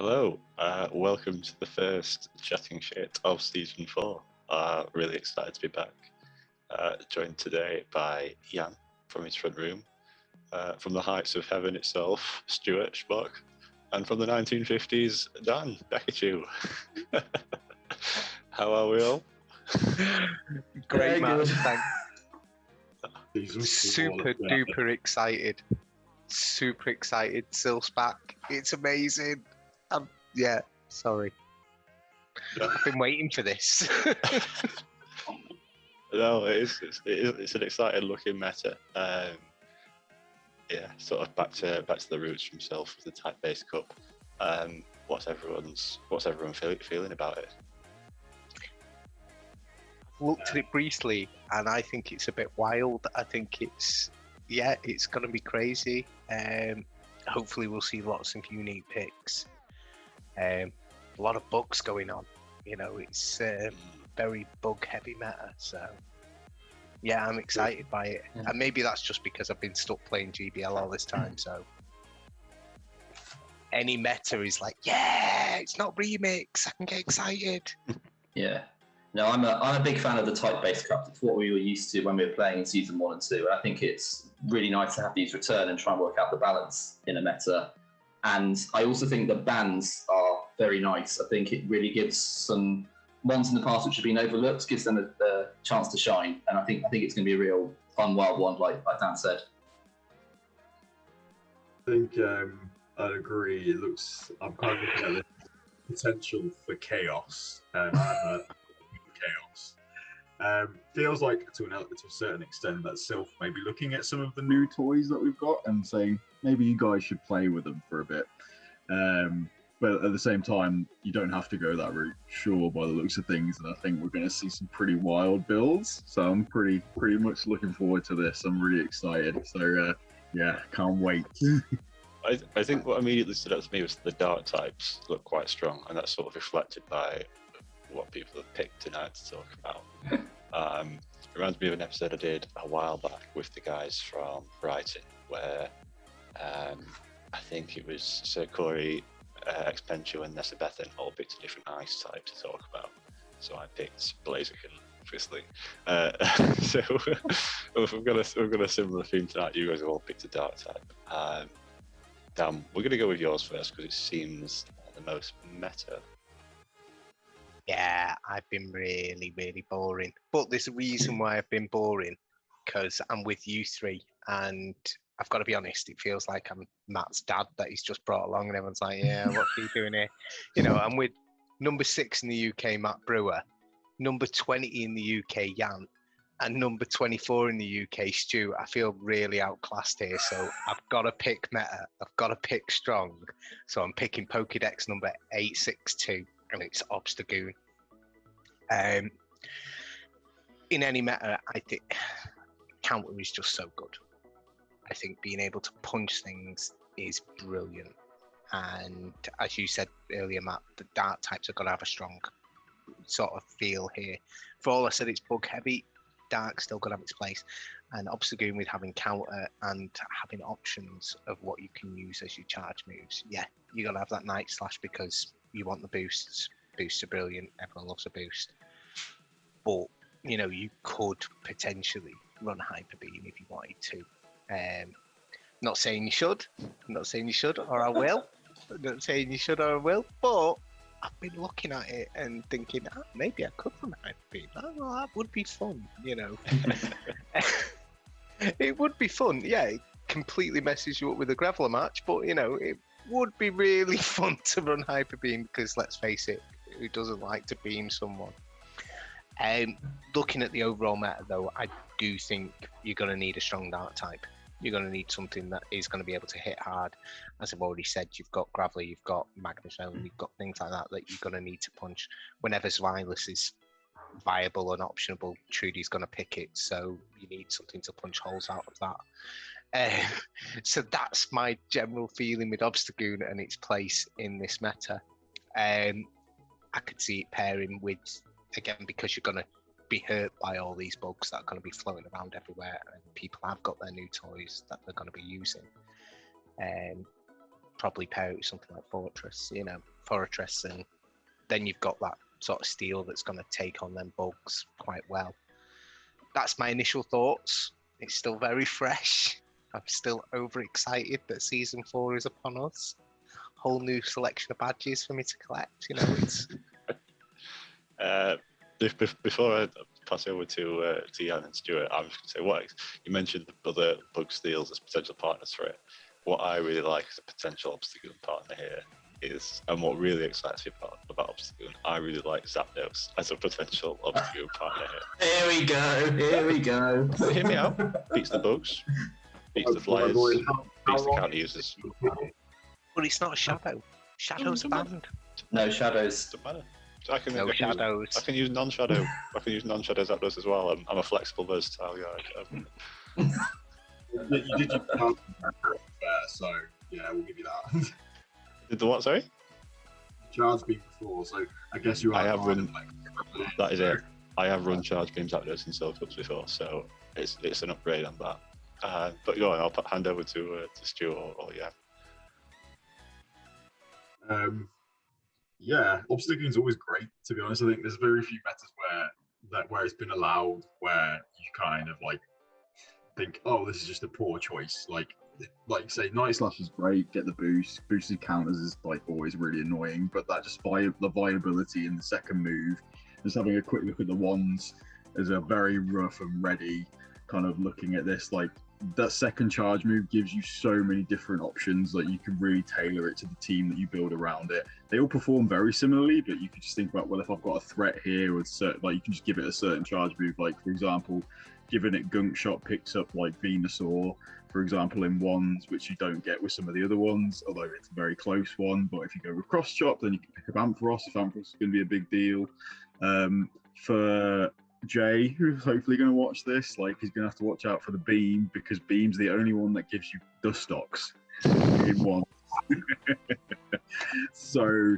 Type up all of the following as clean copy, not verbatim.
Hello, welcome to the first chatting shit of season 4. Really excited to be back. Joined today by Jan from his front room, from the heights of heaven itself, Stuart Schmuck, and from the 1950s, Dan, back at you. How are we all? Great match, thanks. Super duper excited. Super excited. Silph's back. It's amazing. Sorry. I've been waiting for this. No, it's an exciting looking meta. Sort of back to the roots from Silph with the type-based cup. What's everyone feeling about it? Looked at it briefly, and I think it's a bit wild. I think it's going to be crazy. Hopefully, we'll see lots of unique picks. A lot of bugs going on. You know, it's very bug-heavy meta. So, yeah, I'm excited by it. Yeah. And maybe that's just because I've been stuck playing GBL all this time. So, any meta is like, yeah, it's not remix. I can get excited. Yeah. No, I'm a big fan of the type-based cup. It's what we were used to when we were playing in season 1 and 2. And I think it's really nice to have these return and try and work out the balance in a meta. And I also think the bans are very nice. I think it really gives some ones in the past which have been overlooked, gives them a chance to shine. And I think it's going to be a real fun, wild one, like Dan said. I think I'd agree. I'm kind of looking at the potential for chaos. Chaos. Feels like to a certain extent that Silph may be looking at some of the new toys that we've got and saying maybe you guys should play with them for a bit. But at the same time, you don't have to go that route, sure, by the looks of things. And I think we're going to see some pretty wild builds. So I'm pretty much looking forward to this. I'm really excited. So can't wait. I think what immediately stood out to me was the dark types look quite strong, and that's sort of reflected by what people have picked tonight to talk about. Reminds me of an episode I did a while back with the guys from Brighton, where I think it was Sir Corey, Expencho, and Nessa Bethan all picked a different ice type to talk about. So I picked Blaziken, obviously. So we've got a similar theme tonight. You guys have all picked a dark type. Dan, we're going to go with yours first because it seems the most meta. Yeah, I've been really, really boring. But there's a reason why I've been boring, because I'm with you three, and I've got to be honest, it feels like I'm Matt's dad that he's just brought along, and everyone's like, yeah, what's he doing here? You know, I'm with number 6 in the UK, Matt Brewer, number 20 in the UK, Jan, and number 24 in the UK, Stu. I feel really outclassed here, so I've got to pick meta. I've got to pick strong. So I'm picking Pokédex number 862. And it's Obstagoon. In any meta, I think counter is just so good. I think being able to punch things is brilliant. And as you said earlier, Matt, the dark types are going to have a strong sort of feel here. For all I said, it's bug heavy. Dark's still going to have its place. And Obstagoon with having counter and having options of what you can use as your charge moves. Yeah, you're going to have that Night Slash because you want the boosts. Boosts are brilliant. Everyone loves a boost. But, you know, you could potentially run Hyper Beam if you wanted to. Not saying you should. Or I will. Not saying you should or I will. But I've been looking at it and thinking, maybe I could run Hyper Beam. That would be fun, you know. It would be fun. Yeah, it completely messes you up with a Graveler match. But, you know, it would be really fun to run Hyper Beam because, let's face it, who doesn't like to beam someone? Looking at the overall meta, though, I do think you're going to need a strong dark type. You're going to need something that is going to be able to hit hard. As I've already said, you've got Graveler, you've got Magnezone, you've got things like that you're going to need to punch. Whenever Zylus is viable and optionable, Trudy's going to pick it, so you need something to punch holes out of that. So that's my general feeling with Obstagoon and its place in this meta. I could see it pairing with, again, because you're going to be hurt by all these bugs that are going to be floating around everywhere, and people have got their new toys that they're going to be using. Probably pair it with something like Fortress, you know. Fortress, and then you've got that sort of steel that's going to take on them bugs quite well. That's my initial thoughts. It's still very fresh. I'm still overexcited that Season 4 is upon us. Whole new selection of badges for me to collect. You know, it's... Before I pass over to Jan and Stuart, I was going to say, what you mentioned the other bug steals as potential partners for it. What I really like as a potential Obstagoon partner here is, and what really excites me about Obstagoon, I really like Zapdos as a potential Obstagoon partner here. Here we go. Here we go. Hear me out. Beats the bugs, beats the flyers, beats the counter users. But it's not a shadow. Shadow's banned. No shadows. Doesn't matter. So I can shadows. I can use non-shadow. I can use non-shadow Zapdos as well. I'm a flexible, versatile guy. You did your part so yeah, we'll give you that. Did the what? Sorry. Charge beam before, so I guess you are. I have run. That is it. I have run charge beams Zapdos in Silph before, so it's an upgrade on that. But go on, I'll hand over to Stu or yeah. Yeah, Obstagoon's always great, to be honest. I think there's very few metas where it's been allowed where you kind of like think, oh, this is just a poor choice. Like say, Night Slash is great, get the boost. Boosted counters is like always really annoying, but that just the viability in the second move, just having a quick look at the wands is a very rough and ready kind of looking at this. Like that second charge move gives you so many different options that you can really tailor it to the team that you build around it. They all perform very similarly, but you could just think about, well, if I've got a threat here with certain, like you can just give it a certain charge move. Like for example, giving it Gunk Shot picks up like Venusaur, for example, in wands, which you don't get with some of the other ones, although it's a very close one. But if you go with Cross Chop, then you can pick up Ampharos. If Ampharos is going to be a big deal. For Jay, who's hopefully going to watch this, like he's going to have to watch out for the Beam, because Beam's the only one that gives you Dustox in one. So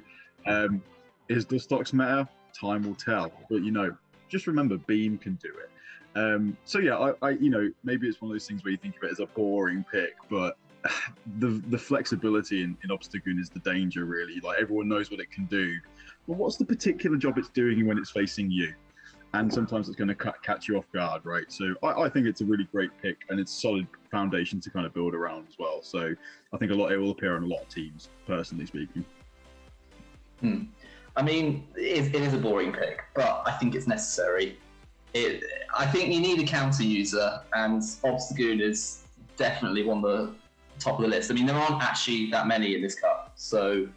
is Dustox meta? Time will tell. But just remember, Beam can do it. So yeah, I maybe it's one of those things where you think of it as a boring pick, but the flexibility in Obstagoon is the danger, really. Like everyone knows what it can do, but what's the particular job it's doing when it's facing you? And sometimes it's going to catch you off guard, right? So I think it's a really great pick, and it's a solid foundation to kind of build around as well. So I think it will appear on a lot of teams, personally speaking. I mean, it is a boring pick, but I think it's necessary. I think you need a counter user, and Obstagoon is definitely one of the top of the list. I mean, there aren't actually that many in this cup. So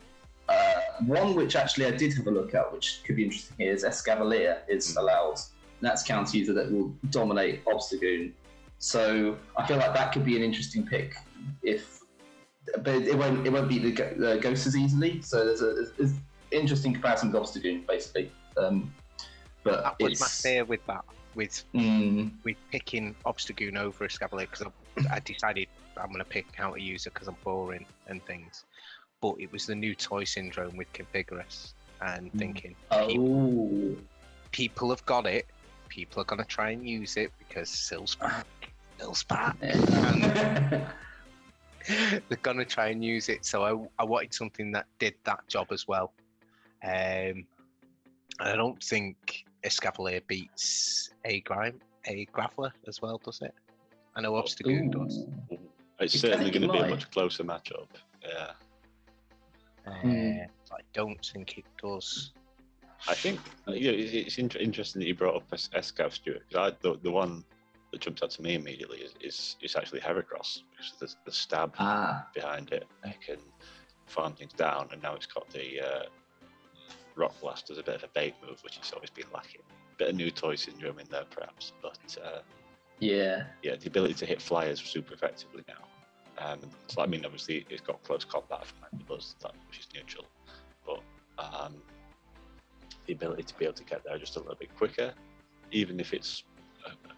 one which actually I did have a look at, which could be interesting here, is Escavalier is allowed. And that's a counter user that will dominate Obstagoon. So I feel like that could be an interesting pick, but it won't beat the Ghosts as easily. So there's interesting comparison with Obstagoon, basically. But that was my fear with that, with picking Obstagoon over Escavalier, because I decided I'm going to pick counter user because I'm boring and things. But it was the new toy syndrome with Cofagrigus, and thinking, people have got it, people are going to try and use it because Silph's back. And they're going to try and use it, so I wanted something that did that job as well. I don't think Escavalier beats a Graveler as well, does it? I know Obstagoon does. It's certainly going to be a much closer matchup. Yeah. I don't think it does. I think it's interesting that you brought up Escav, Stuart. The one that jumped out to me immediately is actually Heracross, because there's the stab behind it. It can farm things down, and now it's got the Rock Blast as a bit of a bait move, which has always been lacking. Bit of new toy syndrome in there, perhaps, but the ability to hit flyers super effectively now. So I mean, obviously, it's got close combat from Buzz, which is neutral, but the ability to be able to get there just a little bit quicker, even if it's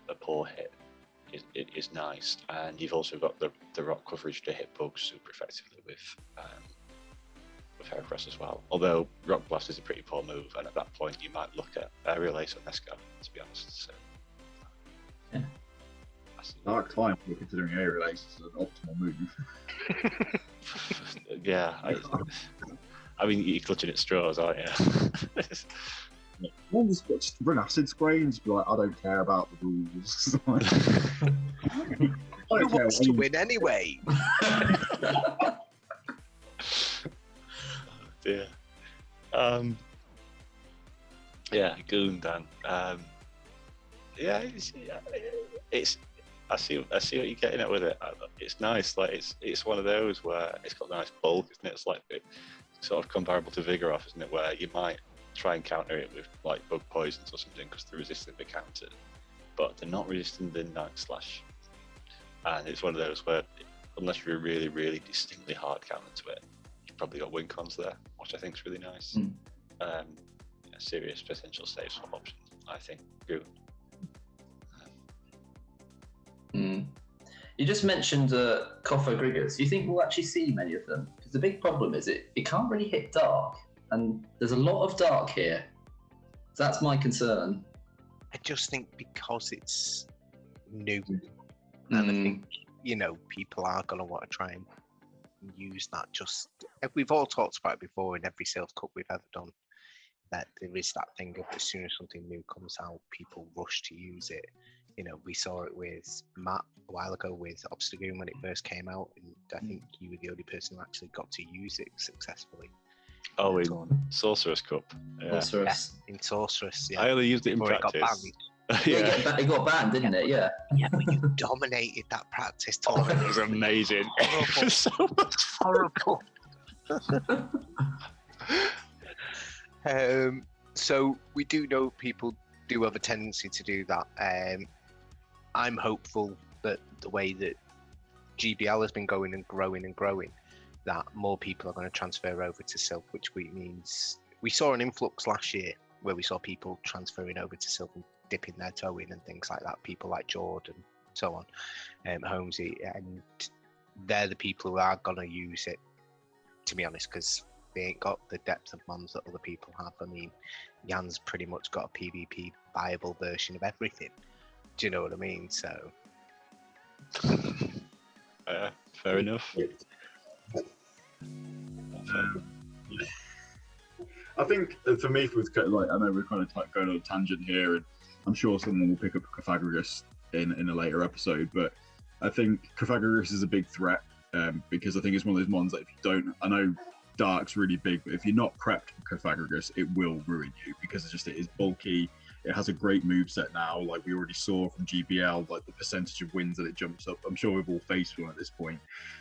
a poor hit, is nice. And you've also got the rock coverage to hit bugs super effectively with Heracross as well. Although Rock Blast is a pretty poor move, and at that point you might look at Aerial Ace on Escav, to be honest. So, yeah. Dark Time, we're considering Aerial Ace as an optimal move. Yeah, I mean, you're clutching at straws, aren't you? Well, just run acid spray and just be like, I don't care about the rules. Who wants to win anyway? Dear. Yeah, Goon Dan. Yeah, it's. I see what you're getting at with it. It's nice. Like it's one of those where it's got a nice bulk, isn't it? It's like sort of comparable to Vigoroth, isn't it? Where you might try and counter it with like bug poisons or something because they're resistant to counter, but they're not resistant to Night Slash. And it's one of those where, unless you're a really, really distinctly hard counter to it, you've probably got win cons there, which I think is really nice. A serious potential save swap option, I think. Good. You just mentioned Cofagrigus. Do you think we'll actually see many of them? Because the big problem is it can't really hit dark, and there's a lot of dark here. So that's my concern. I just think because it's new, and I think, people are going to want to try and use that. We've all talked about it before in every Silph Cup we've ever done, that there is that thing of as soon as something new comes out, people rush to use it. We saw it with Matt a while ago with Obstagoon when it first came out, and I think you were the only person who actually got to use it successfully. Oh, in Sorcerer's Cup. Yeah. Sorceress. Yeah, in Sorceress, yeah. I only used it in practice. It got banned. Yeah, it got banned, didn't it? Yeah. Yeah, but you dominated that practice tournament. It was amazing. It was so much horrible. So we do know people do have a tendency to do that. I'm hopeful that the way that GBL has been going and growing, that more people are going to transfer over to Silph, which means we saw an influx last year where we saw people transferring over to Silph and dipping their toe in and things like that. People like Jordan, so on, Holmesy, and they're the people who are going to use it, to be honest, because they ain't got the depth of mons that other people have. I mean, Jan's pretty much got a PvP viable version of everything. Do you know what I mean? So, fair enough. I think for me, I know we're kind of going on a tangent here, and I'm sure someone will pick up Cofagrigus in a later episode, but I think Cofagrigus is a big threat because I think it's one of those mons that if you don't, I know Dark's really big, but if you're not prepped for Cofagrigus, it will ruin you because it is bulky. It has a great moveset now, like we already saw from GBL, like the percentage of wins that it jumps up. I'm sure we've all faced one at this point.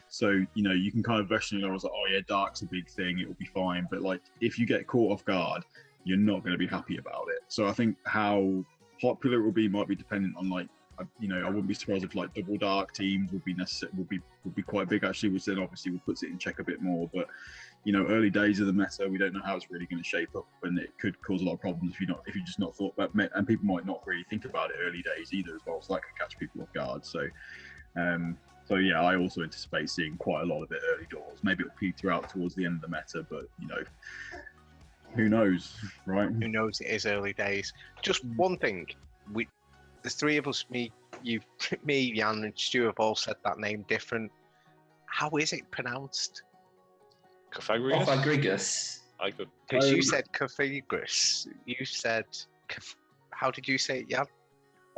So, you can kind of rationally, I was like, oh yeah, Dark's a big thing, it will be fine. But like, if you get caught off guard, you're not going to be happy about it. So I think how popular it will be might be dependent on like, I wouldn't be surprised if like double dark teams would be necessary, would be quite big actually, which then obviously will put it in check a bit more. But early days of the meta, we don't know how it's really going to shape up, and it could cause a lot of problems if you're just not thought about, and people might not really think about it early days either as well. So that could catch people off guard. So, yeah, I also anticipate seeing quite a lot of it early doors. Maybe it'll peter out towards the end of the meta, but who knows, right? Who knows? It is early days. Just one thing, the three of us, me, Jan, and Stu have all said that name different. How is it pronounced? Cofagrigus. I could. Because you said Cofagrigus. You said. How did you say it, Jan?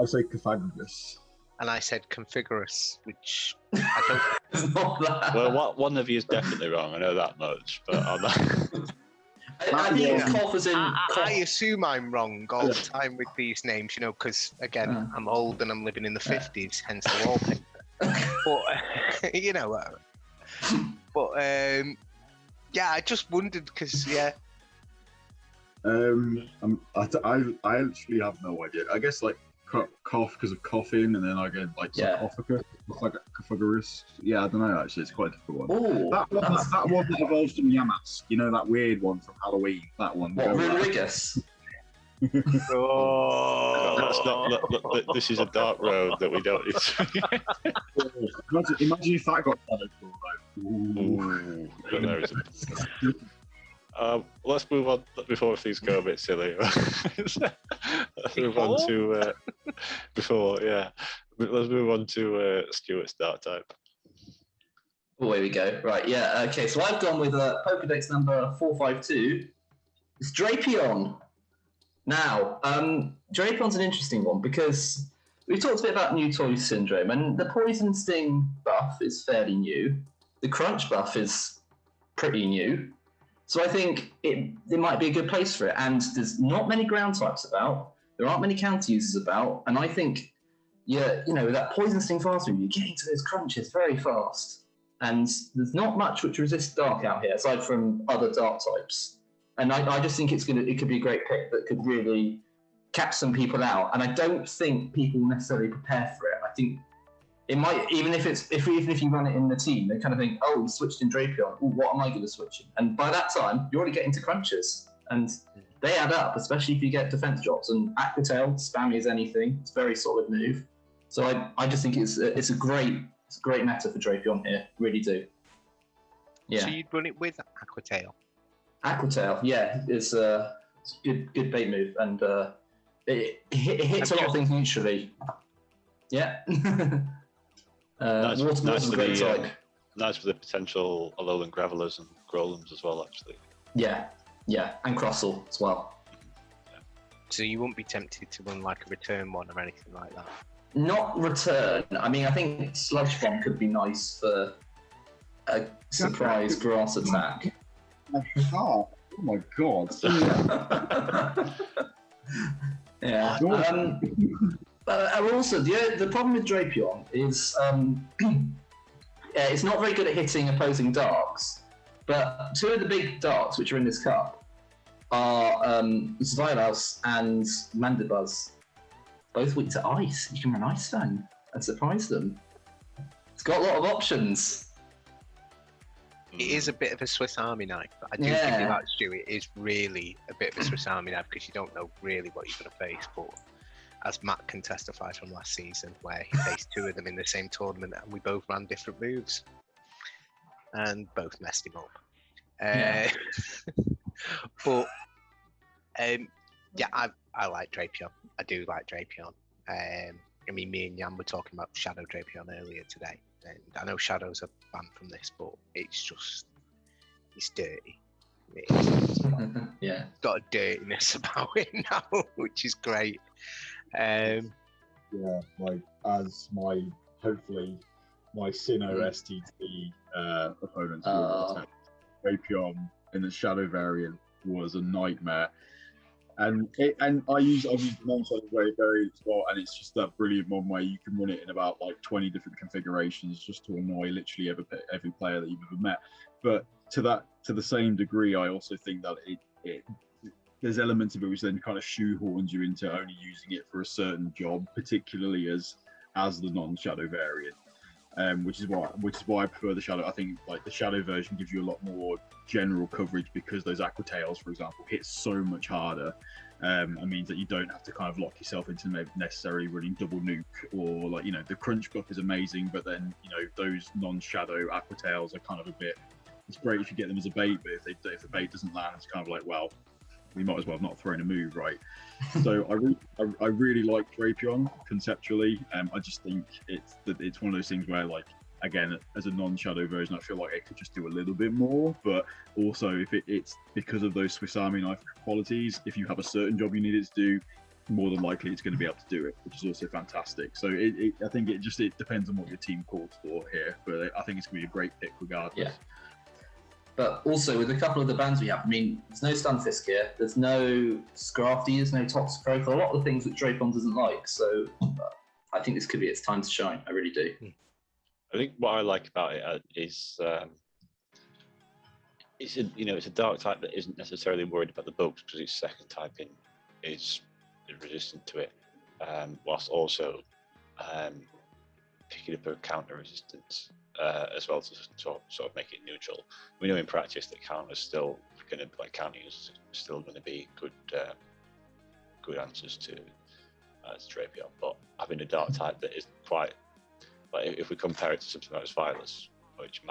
I say Cofagrigus. And I said Configurus, which I don't. It's not that. Well, one of you is definitely wrong. I know that much, but I'm not. I think Cough as in. I assume I'm wrong all the time with these names, because again, I'm old and I'm living in the 50s, hence the wallpaper. But yeah, I just wondered because I actually have no idea. I guess like cough because of coughing, and then I get like Cofagrigus. Yeah, I don't know. Actually, it's quite a difficult one. Oh, that one that evolves from Yamask. That weird one from Halloween. That one. What, Rodriguez? Oh, that's not. Look, this is a dark road that we don't need to. Imagine if that got followed. Let's move on before things go a bit silly. Let's move on to Let's move on to Stuart's dark type. Oh, here we go. Right, yeah. Okay, so I've gone with Pokedex number 452. It's Drapion. Now, Drapion's an interesting one because we've talked a bit about new toy syndrome, and the Poison Sting buff is fairly new. The Crunch buff is pretty new. So I think it might be a good place for it. And there's not many ground types about. There aren't many counter users about. And I think, with that Poison Sting fast move, you're getting to those crunches very fast. And there's not much which resists dark out here, aside from other dark types. And I just think it could be a great pick that could really catch some people out. And I don't think people necessarily prepare for it. I think it might, even if you run it in the team, they kind of think, oh, he switched in Drapion. Oh, what am I going to switch in? And by that time, you're already getting to crunches, and they add up, especially if you get defense drops. And Aqua Tail, spammy as anything, it's a very solid move. So I just think it's a great meta for Drapion here. Really do. Yeah. So you'd run it with Aqua Tail? Aqua Tail, yeah, it's a good bait move, and it hits a lot of things neutrally. Yeah. Nice Water's a great type. Nice for the potential Alolan Gravelers and Growlums as well, actually. Yeah, and Crustle as well. So you wouldn't be tempted to run like a return one or anything like that? Not return. I mean, I think Sludge Bomb could be nice for a surprise grass attack. Oh my god. Yeah. Also, the problem with Drapion is it's not very good at hitting opposing darks. But two of the big darks which are in this cup are Xylaus and Mandibuzz. Both weak to ice. You can run Ice Fang and surprise them. It's got a lot of options. It is a bit of a Swiss Army knife, but I do think that, Stu, it is really a bit of a Swiss Army knife because you don't know really what you're going to face. But as Matt can testify from last season, where he faced two of them in the same tournament and we both ran different moves and both messed him up. But I like Drapion. I do like Drapion. I mean, me and Jan were talking about Shadow Drapion earlier today. And I know Shadows are banned from this, but it's dirty. It's got a dirtiness about it now, which is great. Hopefully my Sinnoh STT opponents will attack. Drapion in the Shadow variant was a nightmare. And I use non-shadow variant as well, and it's just that brilliant one where you can run it in about like 20 different configurations just to annoy literally every player that you've ever met. But to the same degree, I also think that there's elements of it which then kind of shoehorns you into only using it for a certain job, particularly as the non-shadow variant. Which is why I prefer the shadow. I think like the shadow version gives you a lot more general coverage because those Aqua Tails, for example, hit so much harder. It means that you don't have to kind of lock yourself into necessarily running double nuke, or like, the crunch buff is amazing, but then those non-shadow Aqua Tails are kind of a bit. It's great if you get them as a bait, but if the bait doesn't land, it's kind of like, well, we might as well have not thrown a move, right? So I really like Drapion conceptually. I just think it's one of those things where, like, again, as a non-shadow version, I feel like it could just do a little bit more. But also, if it's because of those Swiss Army knife qualities, if you have a certain job you need it to do, more than likely it's going to be able to do it, which is also fantastic. So I think it depends on what your team calls for here, but I think it's going to be a great pick regardless. Yeah. But also, with a couple of the bans we have, I mean, there's no Stunfisk here, there's no Scrafty, there's no Toxicroak, a lot of the things that Drapion doesn't like. So I think this could be its time to shine. I really do. I think what I like about it is it's a dark type that isn't necessarily worried about the bugs because its second typing is resistant to it, whilst also picking up a counter resistance. As well to sort of make it neutral. We know in practice that counters still going to, like, counties still going to be good answers to Drapion, but having a dark type that isn't quite, like, if we compare it to something like Xylaus, which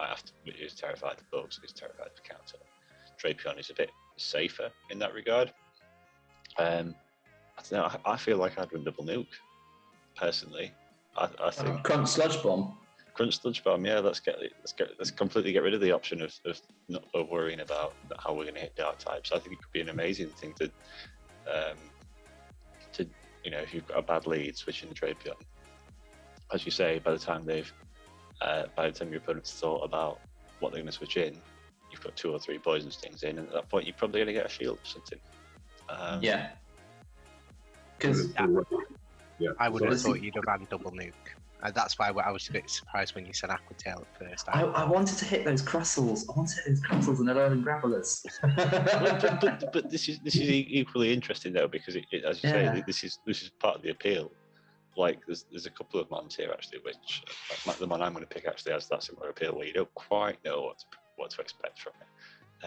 is terrified of bugs, is terrified of counter, Drapion is a bit safer in that regard. I don't know. I feel like I'd run double nuke personally. I think Crunch Sludge Bomb. Crunch Sludge Bomb, yeah, let's completely get rid of the option of not worrying about how we're going to hit dark types. I think it could be an amazing thing to if you've got a bad lead, switching the Drapion. As you say, by the time your opponent's thought about what they're going to switch in, you've got 2 or 3 poison stings in, and at that point you're probably going to get a shield or something. Yeah. Because I would have thought you'd have had double nuke. That's why I was a bit surprised when you said Aquatail at first. I wanted to hit those Crustles. I wanted to hit those Crustles and Alolan Grimer. but this is equally interesting though, because as you say, this is part of the appeal. Like there's a couple of mons here actually, which like the one I'm going to pick actually has that similar appeal where you don't quite know what to expect from it,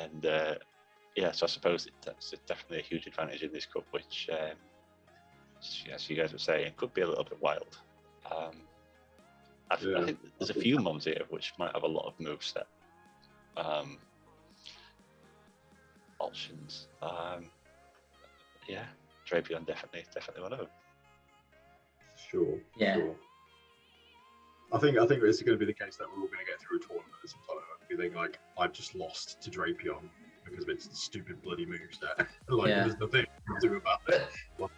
and so I suppose that's definitely a huge advantage in this cup, which as you guys were saying, could be a little bit wild. I think there's a few mons here which might have a lot of moveset options. Drapion definitely one of them. Sure. Yeah. Sure. I think it's going to be the case that we're all going to get through a tournament at some time feeling like I've just lost to Drapion because of its stupid bloody moveset. There's nothing to do about it.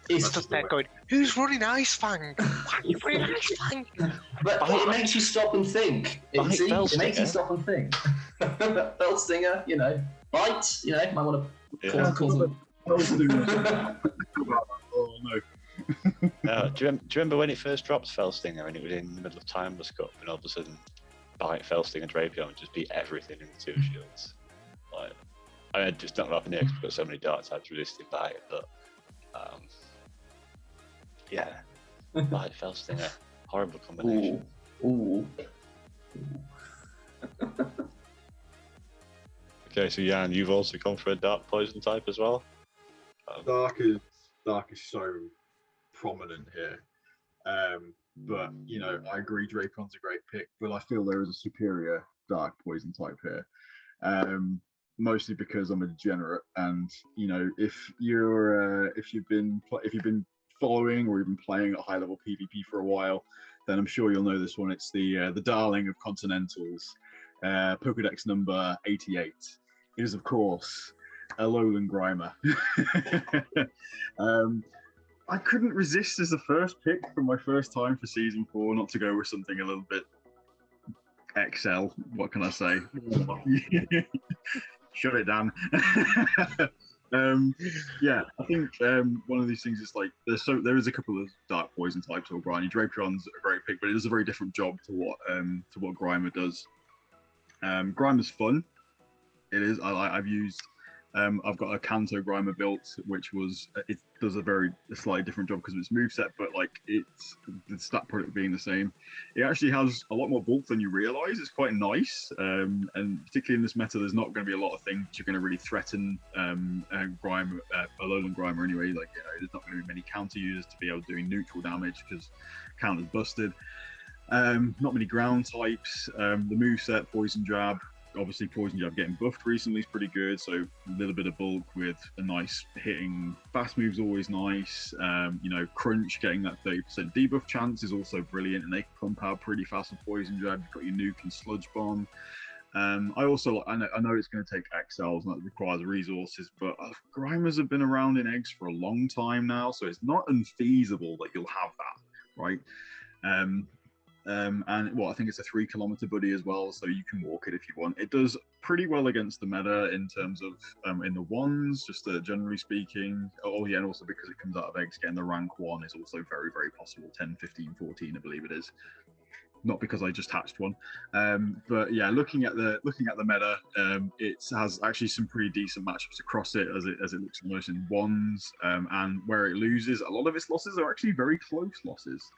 He's just there going, "Who's running Ice Fang? Why are you running Ice Fang?" But it makes you stop and think. It makes you stop and think. Bell Stinger, Bite, might want to call them. Oh no. Do you remember when it first dropped Felstinger and it was in the middle of Timeless Cup and all of a sudden Bite, Felstinger, Drapion would just beat everything in the 2 shields? It's not happened here because we've got so many dark types resisted by it, but Bite, Felstinger, horrible combination. Ooh. Okay, so Jan, you've also gone for a dark poison type as well? Dark is so prominent here. But I agree Drapion's a great pick, but I feel there is a superior dark poison type here. Mostly because I'm a degenerate, and if you've been following or even playing at high level PvP for a while, then I'm sure you'll know this one. It's the darling of Continentals, Pokedex number 88. It is of course Alolan Grimer. I couldn't resist as the first pick for my first time for season 4 not to go with something a little bit XL. What can I say? Shut it down. I think one of these things is like there is a couple of dark poison types or Briny. Drapion's a great pick, but it does a very different job to what Grimer does. Grimer's fun. It is. I've used. I've got a Kanto Grimer built, which it does a slightly different job because of its moveset, but it's the stat product being the same. It actually has a lot more bulk than you realise. It's quite nice, and particularly in this meta, there's not going to be a lot of things which are going to really threaten Alolan Grimer anyway. There's not going to be many counter users to be able to do neutral damage because counter's busted. Not many ground types. The moveset, Poison Jab. Obviously, Poison Jab getting buffed recently is pretty good, so a little bit of bulk with a nice hitting fast move's always nice. Crunch getting that 30% debuff chance is also brilliant, and they can pump out pretty fast with Poison Jab. You've got your Nuke and Sludge Bomb. I know it's going to take XLs and that requires resources, but Grimers have been around in eggs for a long time now, so it's not unfeasible that you'll have that, right? I think it's a 3 kilometer buddy as well, so you can walk it if you want. It does pretty well against the meta in terms of in the ones, just generally speaking. And also because it comes out of eggs, getting the rank 1 is also very, very possible. 10, 15, 14, I believe it is. Not because I just hatched one, but yeah, looking at the meta, it has actually some pretty decent matchups across it as it looks almost in ones, and where it loses, a lot of its losses are actually very close losses,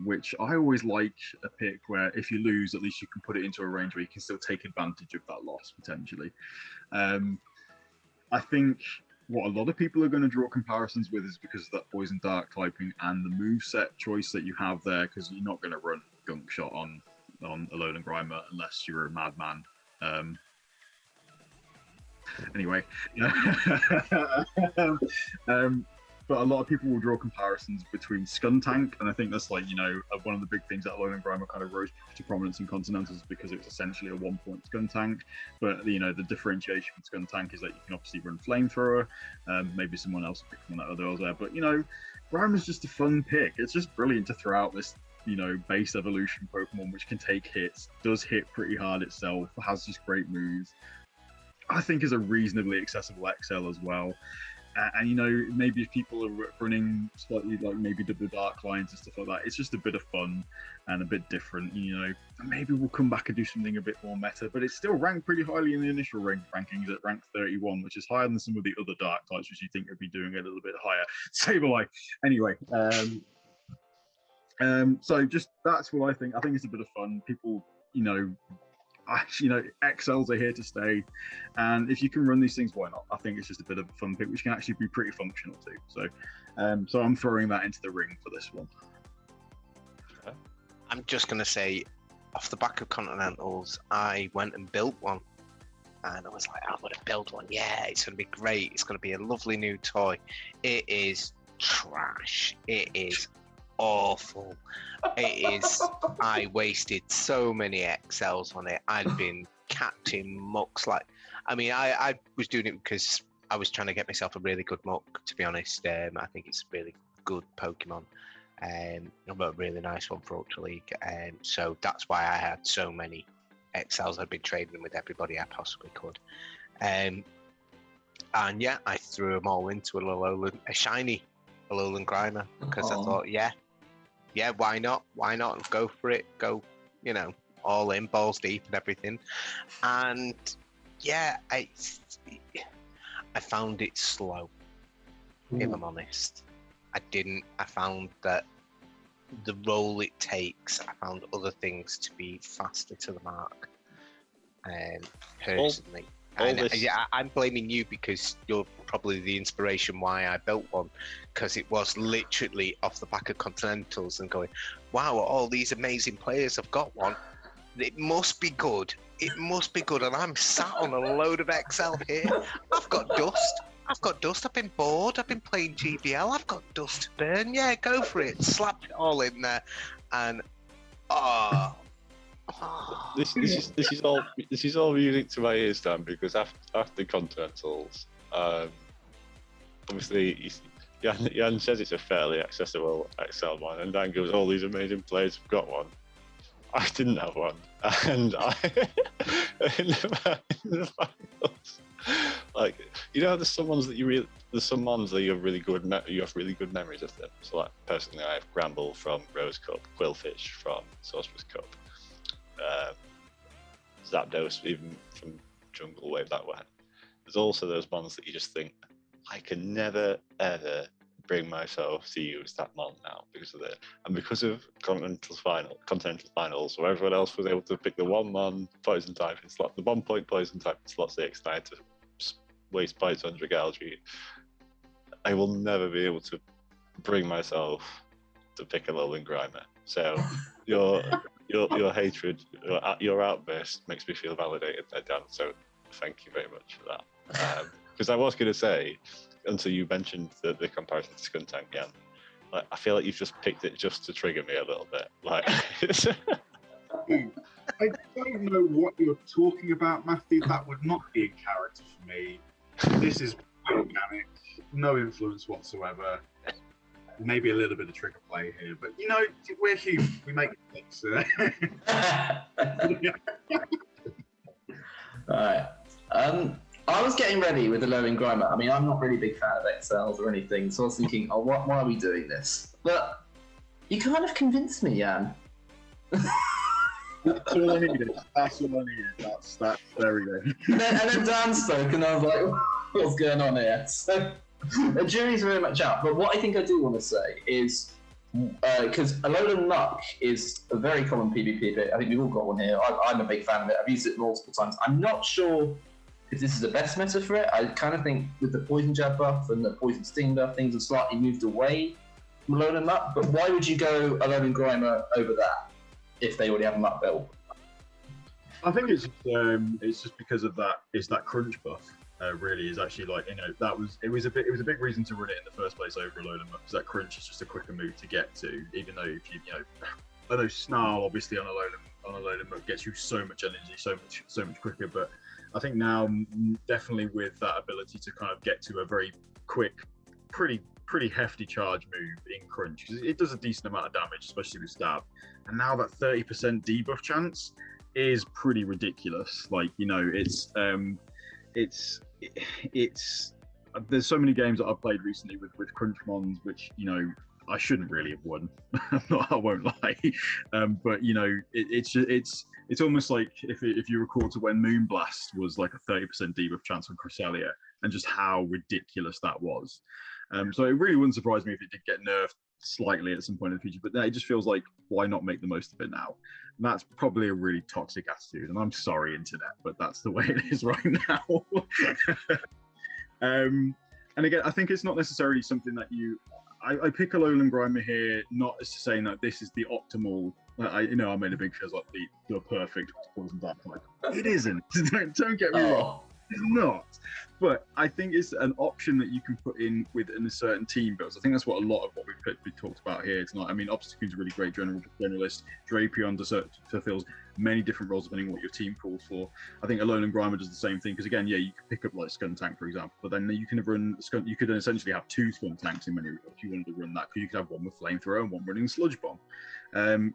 which I always like a pick where if you lose, at least you can put it into a range where you can still take advantage of that loss potentially. I think what a lot of people are going to draw comparisons with is because of that poison dark typing and the moveset choice that you have there, because you're not going to run Gunk Shot on Alolan Grimer unless you're a madman. Anyway, but a lot of people will draw comparisons between Skuntank, and I think that's like, one of the big things that Alolan Grimer kind of rose to prominence in Continentals because it's essentially a 1-point Skuntank. But the differentiation with Skuntank is that you can obviously run Flamethrower. Maybe someone else will pick one that others there, but Grimer's just a fun pick. It's just brilliant to throw out this base evolution Pokemon which can take hits, does hit pretty hard itself, has just great moves. I think is a reasonably accessible XL as well. And maybe if people are running slightly like maybe double dark lines and stuff like that, it's just a bit of fun and a bit different. Maybe we'll come back and do something a bit more meta, but it's still ranked pretty highly in the initial rankings at rank 31, which is higher than some of the other dark types, which you think would be doing a little bit higher. Sableye. Anyway, so just that's what I think. I think it's a bit of fun. People, XLs are here to stay, and if you can run these things, why not? I think it's just a bit of a fun pick, which can actually be pretty functional too. So, so I'm throwing that into the ring for this one. I'm just gonna say, off the back of Continentals, I went and built one, and I was like, I'm gonna build one. Yeah, it's gonna be great. It's gonna be a lovely new toy. It is trash. It is awful. It is. I wasted so many XLs on it. I'd been catching mucks. I was doing it because I was trying to get myself a really good muck, to be honest. I think it's a really good Pokemon. A really nice one for Ultra League. So that's why I had so many XLs. I'd been trading with everybody I possibly could. And yeah, I threw them all into a shiny Alolan Grimer because I thought, yeah, why not? Why not? Go for it. Go, all in, balls deep and everything. And yeah, I found it slow, if I'm honest. I found that the role it takes, I found other things to be faster to the mark, personally. I'm blaming you because you're probably the inspiration why I built one, because it was literally off the back of Continentals and going, wow, all these amazing players have got one. It must be good. It must be good. And I'm sat on a load of XL here. I've got dust. I've been bored. I've been playing GBL. I've got dust to burn. Yeah, go for it. Slap it all in there. And, This is all music to my ears, Dan, because after Continentals, obviously Jan says it's a fairly accessible XL one, and Dan goes, all these amazing players have got one. I didn't have one, and in the finals, there's some ones that you have really good memories of them. So like personally, I have Gramble from Rose Cup, Quillfish from Sorcerer's Cup. Zapdos even from Jungle Wave that went. There's also those ones that you just think, I can never ever bring myself to use that mon now because of it. And because of Continental Finals, where everyone else was able to pick the one mon poison type in slot, the 1 point poison type in slot 6, and I had to waste points on Dragalge, I will never be able to bring myself to pick a Alolan Grimer. So your hatred, your outburst makes me feel validated there, Dan. So thank you very much for that. Because I was going to say, until you mentioned the comparison to Skuntank, Jan, I feel like you've just picked it just to trigger me a little bit. I don't know what you're talking about, Matthew. That would not be a character for me. This is organic, no influence whatsoever. Maybe a little bit of trigger play here, but we're human. We make mistakes. Alright. I was getting ready with the Alolan Grimer. I mean, I'm not really a big fan of XLs or anything, so I was thinking, why are we doing this? But you kind of convinced me, Jan. That's all I needed. That's very good. And then Dan spoke, and I was like, what's going on here? So the jury's very much out. But what I think I do want to say is, because Alolan Muck is a very common PvP bit. I think we've all got one here. I'm a big fan of it. I've used it multiple times. I'm not sure if this is the best meta for it. I kind of think with the Poison Jab buff and the Poison Sting buff, things have slightly moved away from Alolan Muck. But why would you go Alolan Grimer over that if they already have a Muck build? I think it's just because of that. It's that crunch buff. really is actually like, it was a big reason to run it in the first place over Alolan Muck, because that crunch is just a quicker move to get to. Even though if you I know Snarl obviously on Alolan Muck gets you so much energy, so much quicker. But I think now definitely with that ability to kind of get to a very quick, pretty hefty charge move in crunch, because it does a decent amount of damage, especially with stab. And now that 30% debuff chance is pretty ridiculous. Like, it's there's so many games that I've played recently with crunch mons, which I shouldn't really have won. I won't lie, but it's almost like if you recall to when Moonblast was like a 30% debuff chance on Cresselia, and just how ridiculous that was. So it really wouldn't surprise me if it did get nerfed slightly at some point in the future, but it just feels like, why not make the most of it now? And that's probably a really toxic attitude, and I'm sorry, internet, but that's the way it is right now. And again, I think it's not necessarily something that I pick Alolan Grimer here, not as to saying that this is the optimal. I made a big show like the perfect poison dark type. It isn't. Don't get me wrong. It's not. But I think it's an option that you can put in within a certain team builds. I think that's what a lot of what we've talked about here tonight. I mean, Obstagoon's a really great generalist. Drapion fulfills many different roles depending on what your team calls for. I think Alolan Grimer does the same thing, because again, you can pick up like Skuntank, for example, but then you can run you could essentially have 2 Skuntanks in many if you wanted to run that, because you could have one with Flamethrower and one running Sludge Bomb.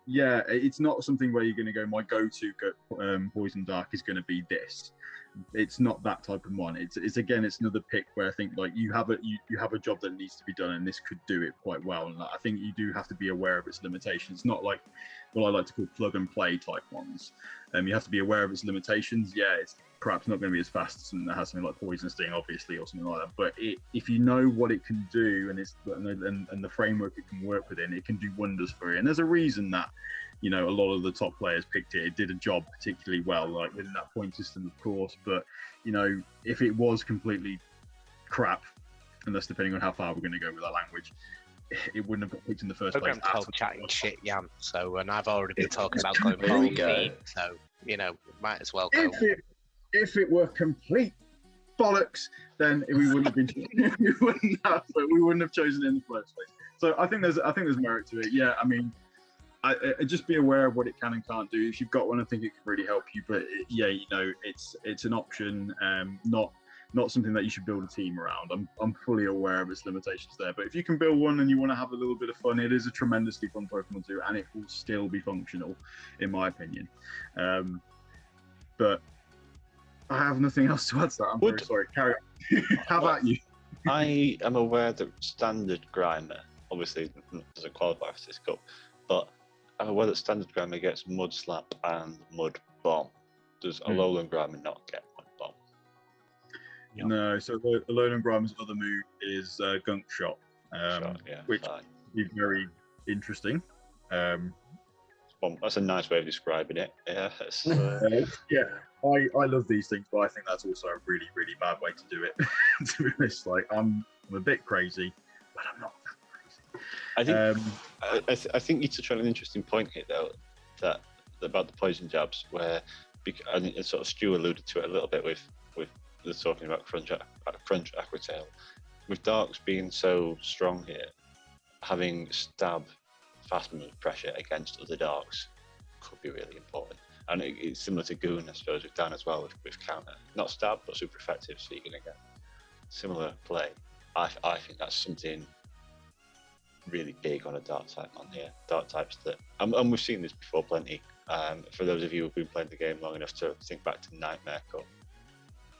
It's not something where you're going to go, my go-to Poison Dark is going to be this. It's not that type of one. It's again, it's another pick where I think like you have a job that needs to be done, and this could do it quite well. And I think you do have to be aware of its limitations. It's not like what I like to call plug and play type ones. You have to be aware of its limitations. Yeah, it's perhaps not going to be as fast as something that has something like Poison Sting, obviously, or something like that. But if you know what it can do and the framework it can work within, it can do wonders for you. And there's a reason that a lot of the top players picked it. It did a job particularly well, like within that point system, of course. But if it was completely crap, and that's depending on how far we're going to go with that language, it wouldn't have got picked in the first place. I'm chatting shit, Jan. So, and I've already been talking about going There we go. theme, so might as well go. If it were complete bollocks, then we wouldn't have been. we wouldn't have chosen it in the first place. So I think there's merit to it. Yeah, I mean. I just be aware of what it can and can't do. If you've got one, I think it can really help you. But it's an option, not something that you should build a team around. I'm fully aware of its limitations there. But if you can build one and you want to have a little bit of fun, it is a tremendously fun Pokemon too, and it will still be functional, in my opinion. But I have nothing else to add to that. I'm very sorry. Carry on. How about you? I am aware that standard Grimer obviously doesn't qualify for this cup, but I'm aware that standard Grimer gets Mud Slap and Mud Bomb. Does Alolan Grimer not get Mud Bomb? Yep. No, so Alolan Grimer's other move is Gunk Shot, which is very interesting. Well, that's a nice way of describing it. Yeah, I love these things, but I think that's also a really, really bad way to do it. To be honest, like I'm a bit crazy, but I'm not that crazy. I think you touch on an interesting point here, though, that about the poison jabs, where I think sort of Stu alluded to it a little bit with the talking about Crunch Aquatail. With Darks being so strong here, having stab fast movement pressure against other Darks could be really important. And it's similar to Goon, I suppose, with Dan as well, with counter. Not stab, but super effective, so you're going to get similar play. I think that's something really big on a Dark type on here. Dark types that, and we've seen this before plenty. For those of you who've been playing the game long enough to think back to Nightmare Cup,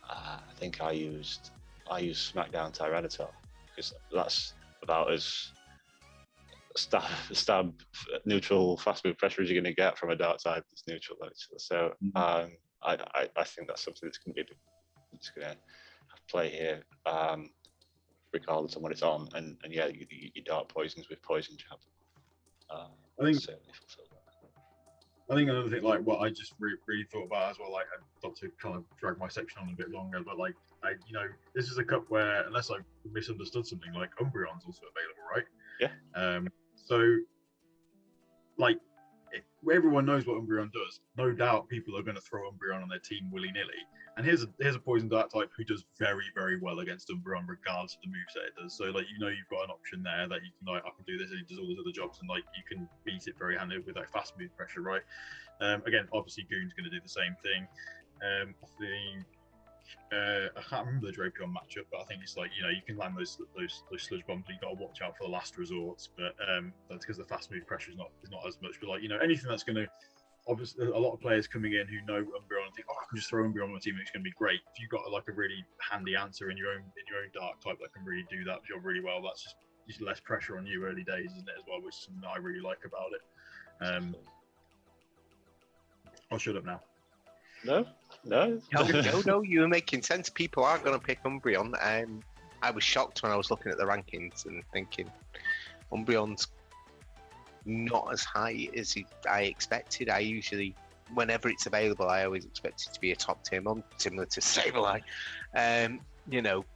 I think I used Smackdown Tyranitar, because that's about as stab neutral fast move pressure as you're going to get from a Dark type that's neutral. So I think that's something that's going to have play here, regardless of what it's on, and yeah, your Dark poisons with Poison Jab. I think certainly fulfill that. I think another thing, like what I just really thought about as well, like not to kind of drag my section on a bit longer, but like this is a cup where, unless I misunderstood something, like Umbreon's also available, right? Yeah. So like everyone knows what Umbreon does. No doubt people are going to throw Umbreon on their team willy-nilly. And here's a poison dart type who does very, very well against Umbreon regardless of the moveset it does. So like you've got an option there that you can like I can do this and it does all those other jobs and like you can beat it very handily with like fast move pressure, right? Again, obviously Goon's going to do the same thing. I think I can't remember the Drapion matchup, but I think it's like you can land those sludge bombs. But you got to watch out for the last resorts, but that's because the fast move pressure is not as much. But like anything that's going to obviously a lot of players coming in who know Umbreon and think, I can just throw Umbreon on my team and it's going to be great. If you've got like a really handy answer in your own dark type that can really do that job really well, that's just less pressure on you early days, isn't it, as well, which is something that I really like about it. I'll shut up now. No. No, you were making sense. People are going to pick Umbreon. I was shocked when I was looking at the rankings and thinking Umbreon's not as high as I expected. I usually, whenever it's available, I always expect it to be a top tier mon, similar to Sableye.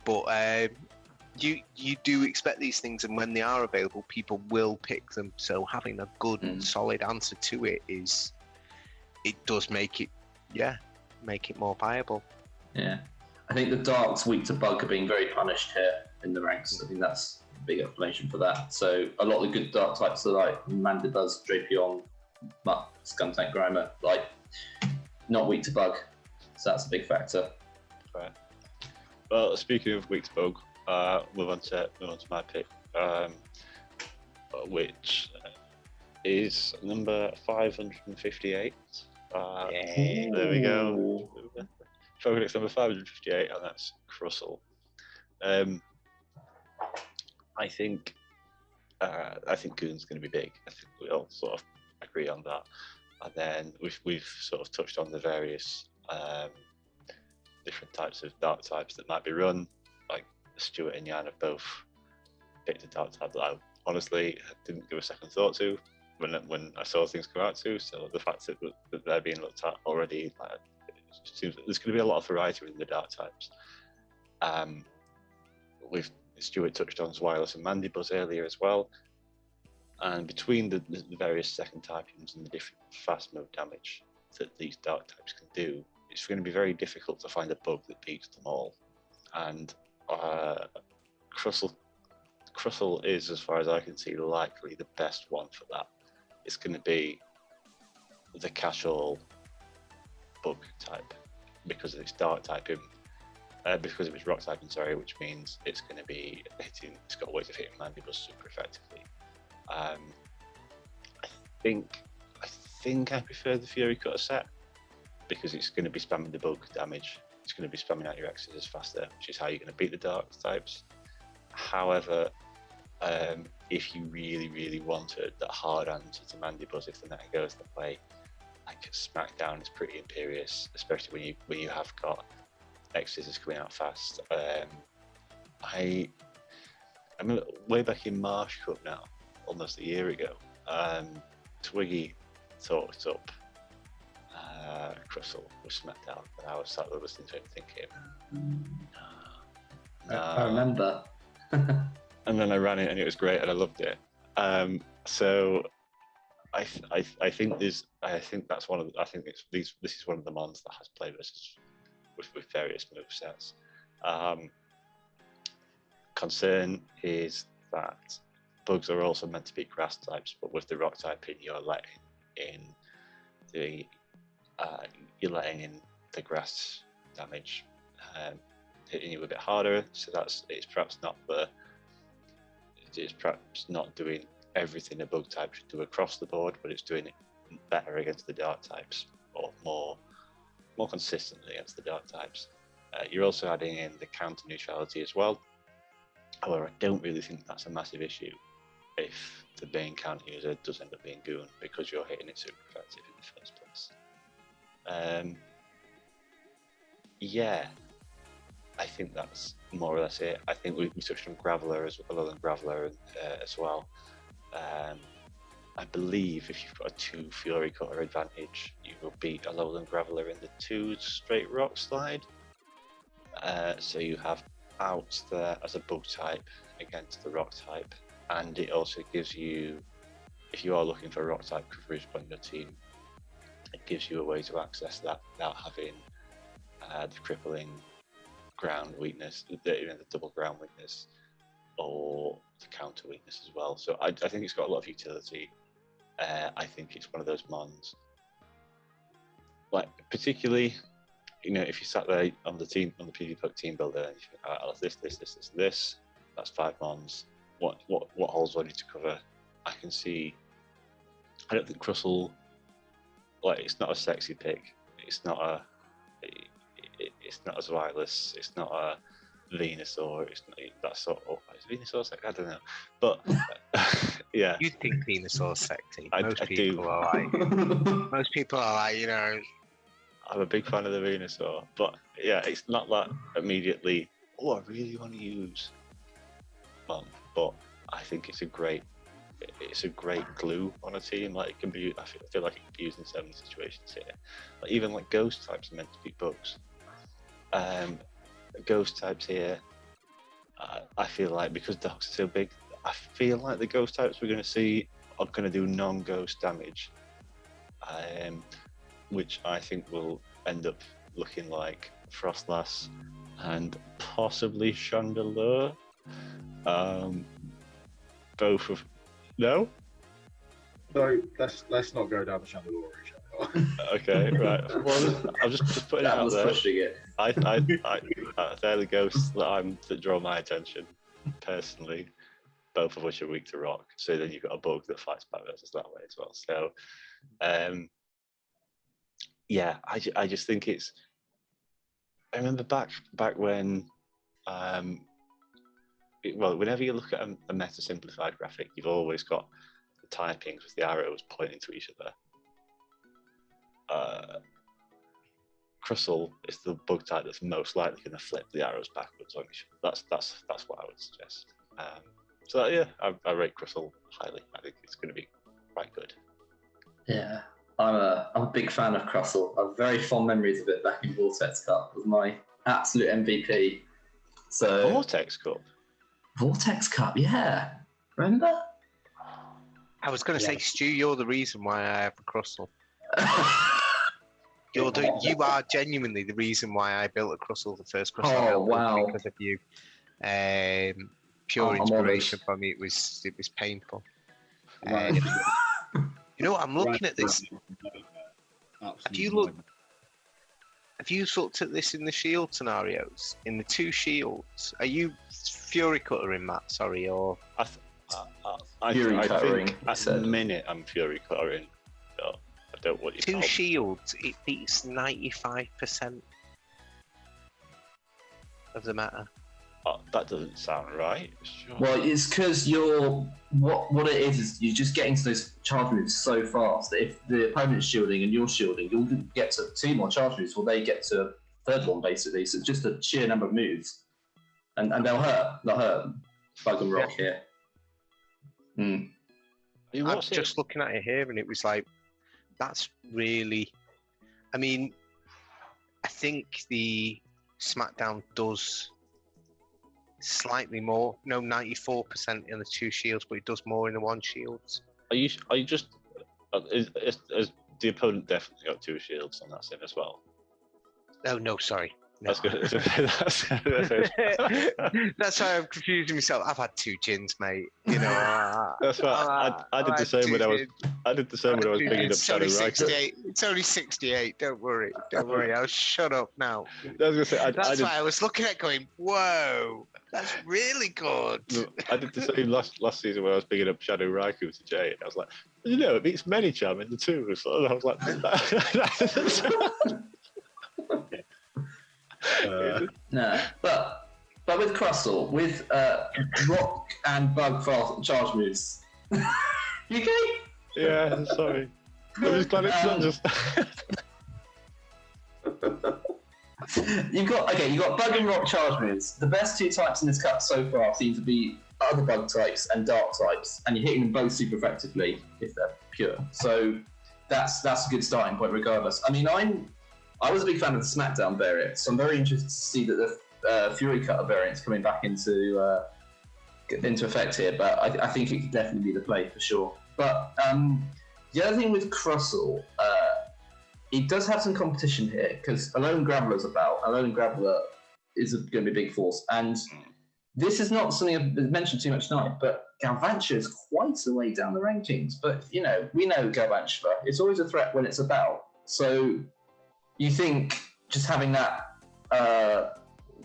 But you do expect these things, and when they are available, people will pick them. So having a good and solid answer to it does make it more viable. Yeah, I think the Dark's weak to bug are being very punished here in the ranks. I think that's a big explanation for that. So a lot of the good Dark types are like Mandibuzz, Drapion, Mutt, Skuntank, Grimer, like not weak to bug. So that's a big factor. Right. Well, speaking of weak to bug, move on to my pick, which is number 558. There we go. Pokédex number 558, and that's Crustle. I think Goon's going to be big. I think we all sort of agree on that. And then we've sort of touched on the various different types of dark types that might be run. Like Stuart and Jan have both picked a dark type that I honestly didn't give a second thought to when I saw things come out too. So the fact that they're being looked at already, it seems there's going to be a lot of variety within the dark types. Stuart touched on Wireless and Mandibuzz earlier as well, and between the various second typings and the different fast move damage that these dark types can do, it's going to be very difficult to find a bug that beats them all. And Crustle is, as far as I can see, likely the best one for that. It's going to be the catch-all bug type because of its dark typing, because of its rock typing, which means it's going to be hitting. It's got ways of hitting Mandibuzz super effectively. I think I prefer the Fury Cutter set because it's going to be spamming the bug damage. It's going to be spamming out your X's faster, which is how you're going to beat the dark types. However, if you really, really wanted that hard answer to Mandibuzz, if the meta goes that way, like Smackdown is pretty imperious, especially when you have got X's coming out fast. I mean, way back in Marsh Cup now, almost a year ago, Twiggy talked up Crustle with Smackdown, and I was sat there listening to him thinking, I remember. And then I ran it and it was great and I loved it. So I think this is one of the mons that has play versus with various move sets. Concern is that bugs are also meant to be grass types, but with the rock typing, you're letting in the grass damage, hitting you a bit harder. So it's perhaps not doing everything a bug type should do across the board, but it's doing it better against the dark types, or more consistently against the dark types. You're also adding in the counter neutrality as well. However, I don't really think that's a massive issue if the main counter user does end up being Goon, because you're hitting it super effective in the first place. I think that's more or less it. I think we touched on Graveler as well. I believe if you've got a 2 Fury Cutter advantage, you will beat Alolan Graveler in the 2 straight rock slide. So you have out there as a bug type against the rock type, and it also gives you if you are looking for rock type coverage on your team, it gives you a way to access that without having the crippling ground weakness, the double ground weakness, or the counter weakness as well. So I think it's got a lot of utility. I think it's one of those mons, like particularly, if you sat there on the PvP team builder and you think, all right, I'll have this, that's 5 mons. What holes do I need to cover? I can see. I don't think Crustle, it's not a sexy pick. It's not as wireless. It's not a Venusaur. It's not that sort of. Is Venusaur sexy? I don't know. But yeah. You think Venusaur's sexy? Most I people do. are like. Most people are like, I'm a big fan of the Venusaur, but yeah, it's not that immediately. Oh, I really want to use Mon, but I think it's a great glue on a team. Like it can be, I feel like it can be used in so many situations here. Like even like ghost types are meant to be bugs. Ghost types here, I feel like because dogs are so big, I feel like the ghost types we're going to see are going to do non-ghost damage, which I think will end up looking like Frostlass and possibly Chandelure. Both of no. So let's not go down the Chandelure. Okay, right. Well, I'm just putting it out there. Pushing it. They're the ghosts that draw my attention personally. Both of which are weak to rock. So then you've got a bug that fights back versus that way as well. So, yeah, I just think it's. I remember back when, whenever you look at a meta simplified graphic, you've always got the typings with the arrows pointing to each other. Crustle is the bug type that's most likely going to flip the arrows backwards on each other. That's what I would suggest. So yeah, I rate Crustle highly. I think it's going to be quite good. Yeah, I'm a big fan of Crustle. I have very fond memories of it back in Vortex Cup. It was my absolute MVP. So Vortex Cup. Vortex Cup, yeah. Remember? I was going to say, Stu, you're the reason why I have a Crustle. You are genuinely the reason why I built a Crustle, the first Crustle I built, wow. because of you. Pure inspiration for me. It was painful. Right. You know what? I'm looking at this. Have you looked at this in the shield scenarios? In the 2 shields, are you Fury Cuttering, Matt? Sorry, or I Cuttering, think at the minute I'm Fury Cuttering. So I don't want you 2 shields. It beats 95% of the meta. That doesn't sound right. Sure. Well, it's because what it is you just get into those charge moves so fast that if the opponent's shielding and you're shielding, you'll get to 2 more charge moves, or they get to a 3rd one basically. So it's just a sheer number of moves, and they'll hurt. Bug and rock here. I'm just looking at it here, and it was like, that's really. I mean, I think the SmackDown does slightly more, 94% in the 2 shields, but it does more in the 1 shields. Are you just is the opponent definitely got 2 shields on that sim as well? Oh no, sorry. No. That's good. That's why I'm confusing myself. I've had 2 gins, mate. That's right. I did the same when I was picking up Shadow Riker. It's only 68. Don't worry. I'll shut up now. I was gonna say, that's why I was looking at going, whoa, that's really good. I did the same last season when I was picking up Shadow Riker to Jay, and I was like, it beats Manycharm in the 2. So I was like, no, but with Crustle, with rock and bug fast charge moves, you okay? Yeah, sorry. I'm just glad it's not just. You've got bug and rock charge moves. The best 2 types in this cup so far seem to be other bug types and dark types, and you're hitting them both super effectively if they're pure. So that's a good starting point, regardless. I mean, I was a big fan of the SmackDown variant, so I'm very interested to see that the Fury Cutter variant's coming back into effect here. But I think it could definitely be the play for sure. But the other thing with Crustle, it does have some competition here because Alolan Graveler's about. Alolan Graveler is going to be a big force, and this is not something I've mentioned too much tonight, but Galvantula is quite a way down the rankings. But, we know Galvantula. It's always a threat when it's about. So you think just having that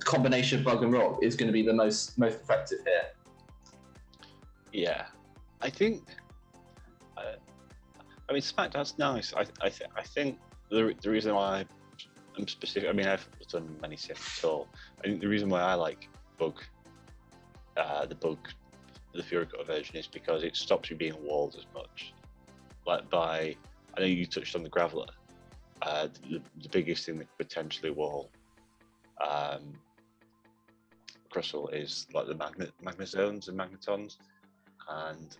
combination of Bug and Rock is going to be the most effective here? Yeah. I think... SmackDown's nice. I think the reason why I'm specific... I've done many sims at all. I think the reason why I like Bug... the Fury Cutter version is because it stops you being walled as much. I know you touched on the Graveler. The biggest thing that could potentially wall Crustle is like the Magnezones and Magnetons, and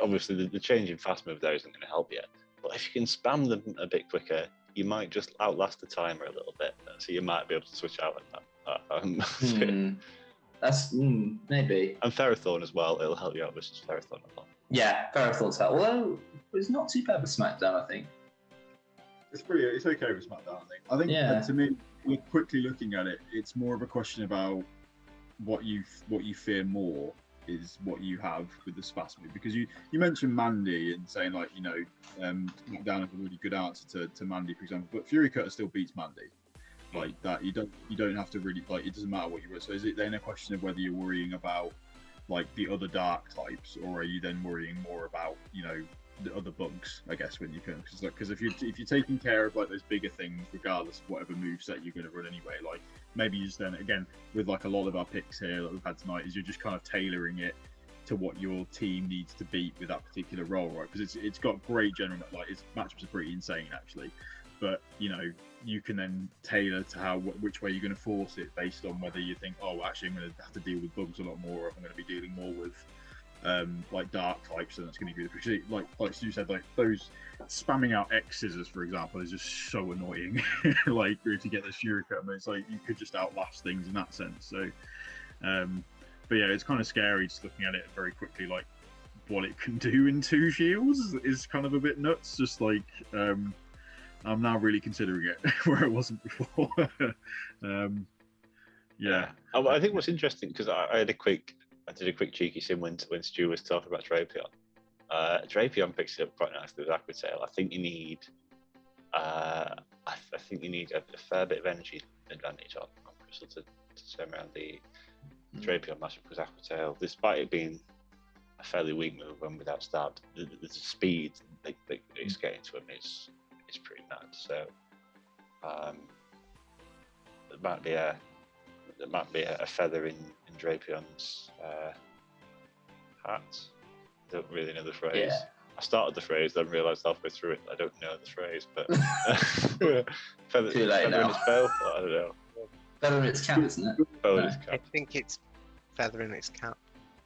obviously the change in fast move there isn't going to help you. But if you can spam them a bit quicker, you might just outlast the timer a little bit. So you might be able to switch out at that. That's maybe. And Ferrothorn as well. It'll help you out versus Ferrothorn a lot. Yeah, Ferrothorn's help. Although it's not too bad with SmackDown, I think. It's okay with SmackDown, I think. To me, with quickly looking at it, it's more of a question about what you fear more is what you have with the Spasm, because you mentioned Mandy and saying SmackDown is a really good answer to Mandy, for example, but Fury Cutter still beats Mandy. Like that, you don't have to really it doesn't matter what you were. So is it then a question of whether you're worrying about the other dark types, or are you then worrying more about the other bugs? I guess when you can, because if you're taking care of those bigger things, regardless of whatever moveset you're going to run anyway, maybe you just then again with a lot of our picks here that we've had tonight is you're just kind of tailoring it to what your team needs to beat with that particular role, right? Because it's got great general its matchups are pretty insane actually. But you can then tailor to which way you're going to force it based on whether you think, oh, actually, I'm going to have to deal with bugs a lot more, or if I'm going to be dealing more with dark types, and that's going to be because like Stu said, those spamming out X scissors, for example, is just so annoying. If you get the Shuriken, it's you could just outlast things in that sense. So, but yeah, it's kind of scary just looking at it very quickly. What it can do in 2 shields is kind of a bit nuts. Just I'm now really considering it where it wasn't before. Yeah. I think what's interesting, because I did a quick cheeky sim when Stu was talking about Drapion. Drapion picks it up quite nicely with Aqua Tail. I think you need a fair bit of energy advantage on Crystal to turn around the Drapion matchup, because Aqua Tail, despite it being a fairly weak move when without stab, the speed that it's getting to him is pretty mad. So it might be a feather in Drapion's hat. I don't really know the phrase. Yeah. I started the phrase, then realised halfway through it I don't know the phrase, but feather Too late in now. its bow? I don't know. Feather in its cap, isn't it? Bow in No. its I cap. think it's feather in its cap.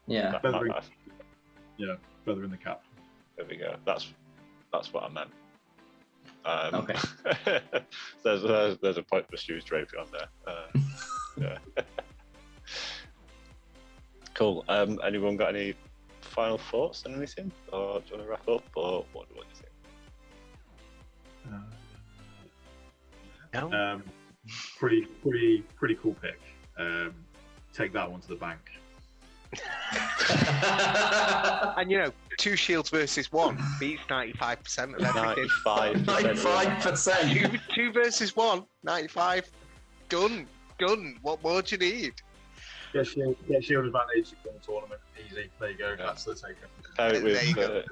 Yeah. That Feather might- Yeah, feather in the cap. There we go. That's what I meant. Okay. there's a point for Stu's Drapion there. Yeah. Cool. Anyone got any final thoughts on anything, or do you want to wrap up, or what do you think? No. Pretty cool pick. Take that one to the bank. And 2 shields versus 1 beats 95% of everything. 95%. 2 versus 1, 95. Done. What more do you need? Get shield advantage in the tournament. Easy. There you go. Yeah. That's the take. Pair it There you go.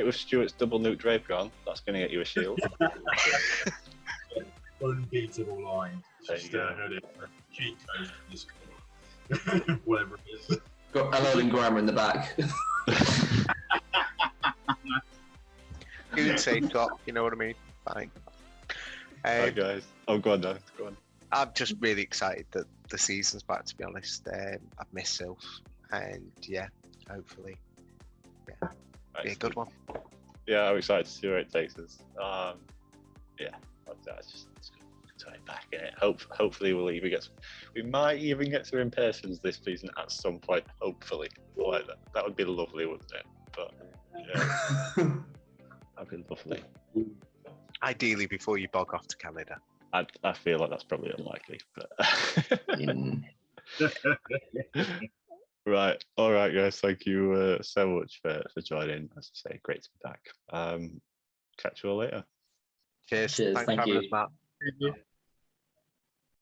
with Stuart's double nuke Drapion. That's going to get you a shield. Unbeatable line. There you go. Cheat code for this. Whatever it is. Got Alolan Grimer in the back. Good safe got, you know what I mean? Fine. Right, guys. Oh, go on, Dan. Go on. I'm just really excited that the season's back, to be honest. I've missed Silph, and yeah, hopefully, be a good one. Yeah, I'm excited to see where it takes us. It's good time back in it. Hopefully we might even get some in-persons this season at some point. Hopefully, that would be lovely, wouldn't it? But Yeah, that'd be lovely. Ideally, before you bog off to Canada. I feel like that's probably unlikely, but right. All right, guys. Thank you so much for joining. As I say, great to be back. Catch you all later. Cheers. Cheers, Thanks thank for having you. us, Matt.